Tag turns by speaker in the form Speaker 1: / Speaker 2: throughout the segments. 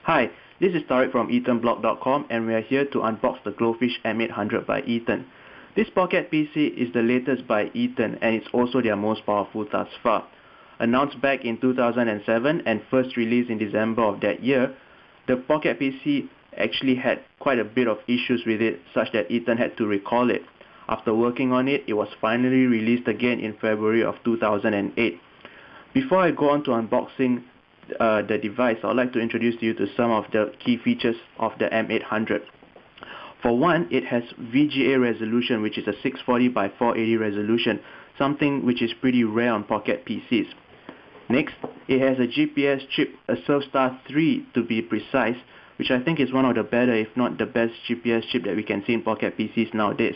Speaker 1: Hi, this is Tariq from EtenBlog.com, and we are here to unbox the Glofiish M800 by Eten. This pocket PC is the latest by Eten, and it's also their most powerful thus far. Announced back in 2007 and first released in December of that year, the pocket PC actually had quite a bit of issues with it, such that Eten had to recall it. After working on it, it was finally released again in February of 2008. Before I go on to unboxing the device, I'd like to introduce you to some of the key features of the M800. For one, it has VGA resolution, which is a 640 by 480 resolution, something which is pretty rare on pocket PCs. Next, it has a GPS chip, a Surfstar 3 to be precise, which I think is one of the better, if not the best GPS chip that we can see in pocket PCs nowadays.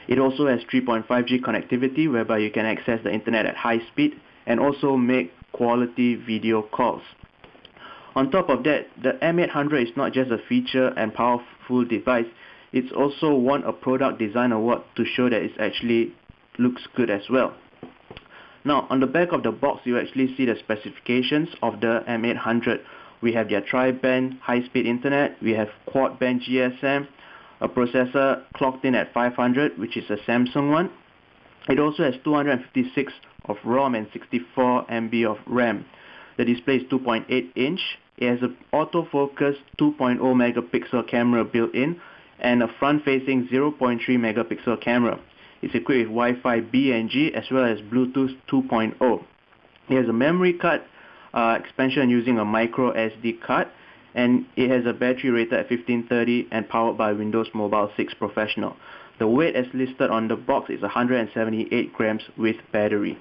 Speaker 1: It also has 3.5G connectivity, whereby you can access the internet at high speed and also make quality video calls. On top of that, the M800 is not just a feature and powerful device, it's also won a product design award to show that it actually looks good as well. Now, on the back of the box, you actually see the specifications of the M800. We have their tri-band high-speed internet, we have quad-band GSM, a processor clocked in at 500, which is a Samsung one. It also has 256 of ROM and 64 MB of RAM. The display is 2.8 inch. It has an autofocus 2.0 megapixel camera built in and a front-facing 0.3 megapixel camera. It's equipped with Wi-Fi B and G as well as Bluetooth 2.0. It has a memory card expansion using a micro SD card, and it has a battery rated at 1530 and powered by Windows Mobile 6 Professional. The weight as listed on the box is 178 grams with battery.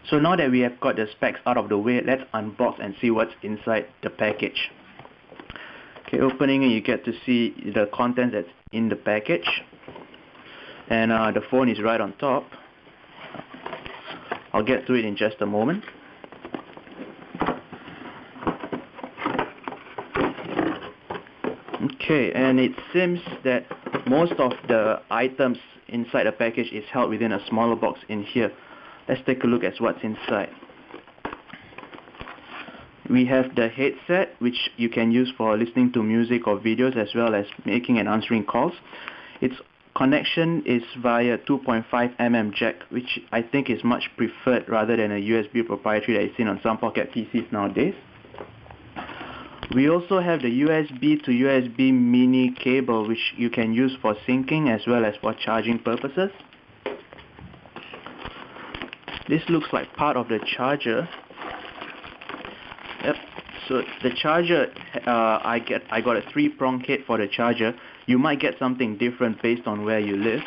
Speaker 1: So now that we have got the specs out of the way, let's unbox and see what's inside the package. Okay, opening it, you get to see the contents that's in the package. And the phone is right on top. I'll get to it in just a moment. Okay, and it seems that most of the items inside the package is held within a smaller box in here. Let's take a look at what's inside. We have the headset, which you can use for listening to music or videos as well as making and answering calls. Its connection is via 2.5mm jack, which I think is much preferred rather than a USB proprietary that is seen on some pocket PCs nowadays. We also have the USB to USB mini cable, which you can use for syncing as well as for charging purposes. This looks like part of the charger. Yep. So the charger, I got a 3-prong head for the charger. You might get something different based on where you live.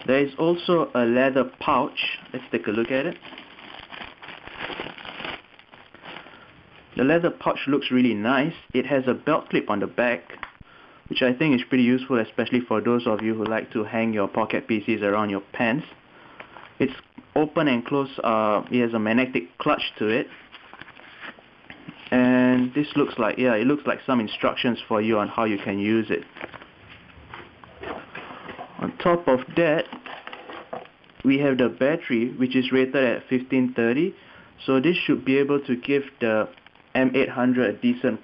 Speaker 1: There is also a leather pouch. Let's take a look at it. The leather pouch looks really nice. It has a belt clip on the back, which I think is pretty useful, especially for those of you who like to hang your pocket PCs around your pants. It's open and close. It has a magnetic clutch to it. And this looks like, it looks like some instructions for you on how you can use it. On top of that, we have the battery, which is rated at 1530. So this should be able to give the M800 a decent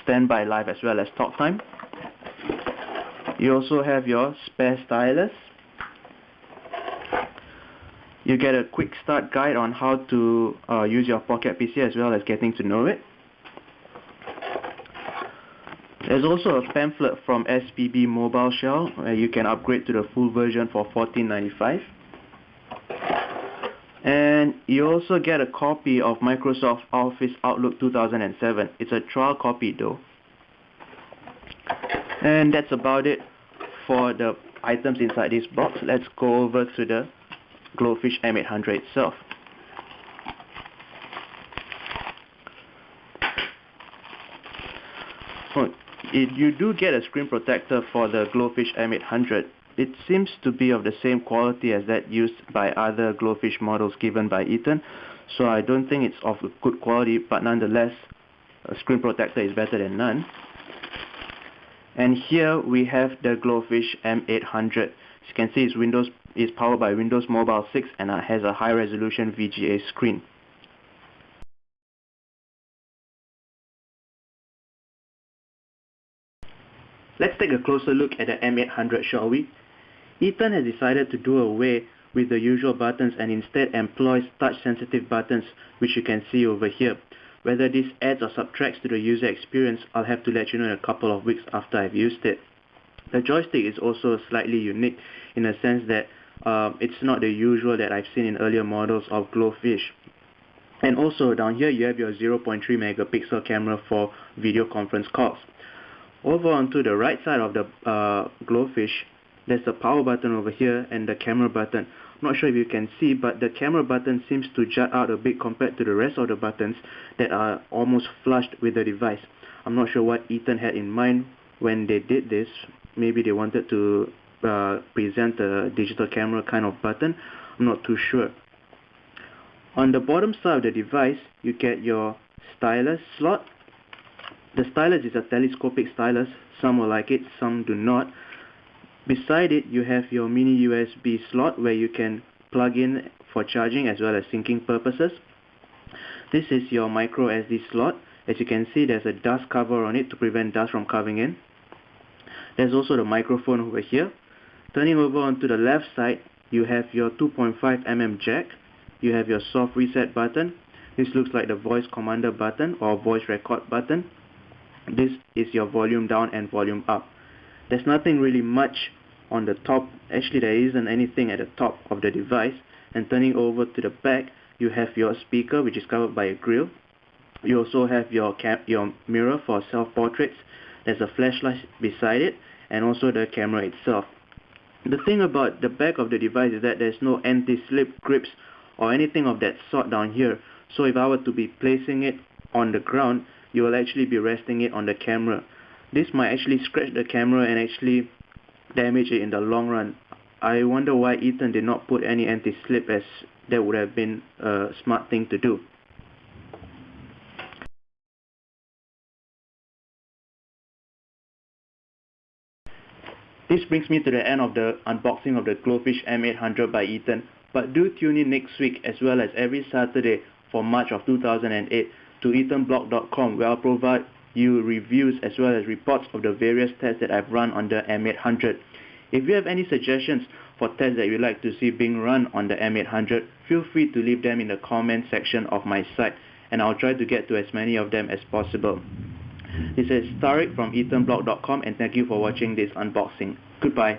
Speaker 1: standby life as well as talk time. You also have your spare stylus. You get a quick start guide on how to use your pocket PC as well as getting to know it. There's also a pamphlet from SPB Mobile Shell where you can upgrade to the full version for $14.95. And you also get a copy of Microsoft Office Outlook 2007. It's a trial copy though. And that's about it for the items inside this box. Let's go over to the Glofiish M800 itself. You do get a screen protector for the Glofiish M800. It seems to be of the same quality as that used by other Glofiish models given by Eten, so I don't think it's of good quality, but nonetheless, a screen protector is better than none. And here we have the Glofiish M800. As you can see, it's powered by Windows Mobile 6 and has a high resolution VGA screen. Let's take a closer look at the M800, shall we? Eten has decided to do away with the usual buttons and instead employs touch-sensitive buttons, which you can see over here. Whether this adds or subtracts to the user experience, I'll have to let you know in a couple of weeks after I've used it. The joystick is also slightly unique in a sense that it's not the usual that I've seen in earlier models of Glofiish. And also down here you have your 0.3 megapixel camera for video conference calls. Over onto the right side of the Glofiish, there's the power button over here and the camera button. I'm not sure if you can see, but the camera button seems to jut out a bit compared to the rest of the buttons that are almost flushed with the device. I'm not sure what Eten had in mind when they did this. Maybe they wanted to present a digital camera kind of button. I'm not too sure. On the bottom side of the device, you get your stylus slot. The stylus is a telescopic stylus. Some will like it, some do not. Beside it, you have your mini USB slot where you can plug in for charging as well as syncing purposes. This is your micro SD slot. As you can see, there's a dust cover on it to prevent dust from coming in. There's also the microphone over here. Turning over onto the left side, you have your 2.5mm jack. You have your soft reset button. This looks like the voice commander button or voice record button. This is your volume down and volume up. There's nothing really much on the top. Actually, there isn't anything at the top of the device. And turning over to the back, you have your speaker, which is covered by a grill. You also have your mirror for self-portraits. There's a flashlight beside it, and also the camera itself. The thing about the back of the device is that there's no anti-slip grips or anything of that sort down here. So if I were to be placing it on the ground, you will actually be resting it on the camera. This might actually scratch the camera and actually damage it in the long run. I wonder why Eten did not put any anti-slip, as that would have been a smart thing to do. This brings me to the end of the unboxing of the Glofiish M800 by Eten. But do tune in next week as well as every Saturday for March of 2008 to etenblog.com, where I'll provide you reviews as well as reports of the various tests that I've run on the M800. If you have any suggestions for tests that you'd like to see being run on the M800, feel free to leave them in the comment section of my site, and I'll try to get to as many of them as possible. This is Tariq from etenblog.com, and thank you for watching this unboxing. Goodbye.